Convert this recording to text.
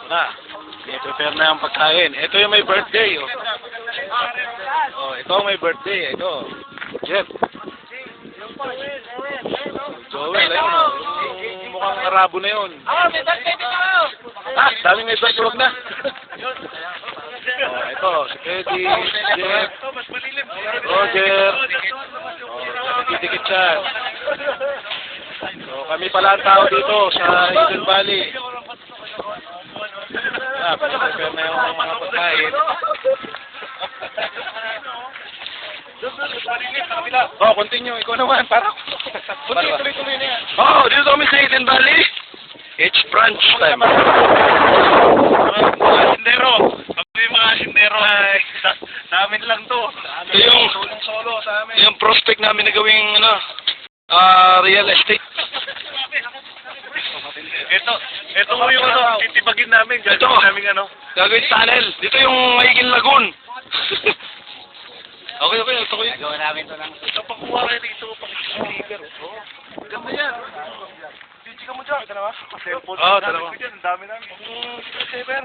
Na, i-prepare na yung pagkain. Ito yung may birthday, oh. Oh, ito ang may birthday, ito. Jeff. Joel, ayun, oh. Yung mukhang Arabo na yun. Ah, daming may birthday, huwag na. Oh, ito, si Eddie, Jeff, Roger. Oh, dikit siya. So, kami pala ang tao dito sa Hidden Valley. Ah, prepare na yung mga pagkain. Oh, continue. Ikaw naman. Para. Tuloy na yan. Oh, dito kami sa Hidden Valley. It's brunch time. Mga sindero. Kami mga sindero. Ay, sa amin lang to. Ito yung solo sa amin. Yung prospect namin na gawing real estate. Ito mo yung titibagin namin. Ito. Gagawin tunnel. Dito yung Maigil Lagoon. Okay. Ito ko yun. Gawin namin ito lang. Ito pakuha kayo dito. Pag-speaker. Ganda yan. Pichi ka mo dyan. Ito na ba? Oo, dalawa. Ang dami namin. Saber.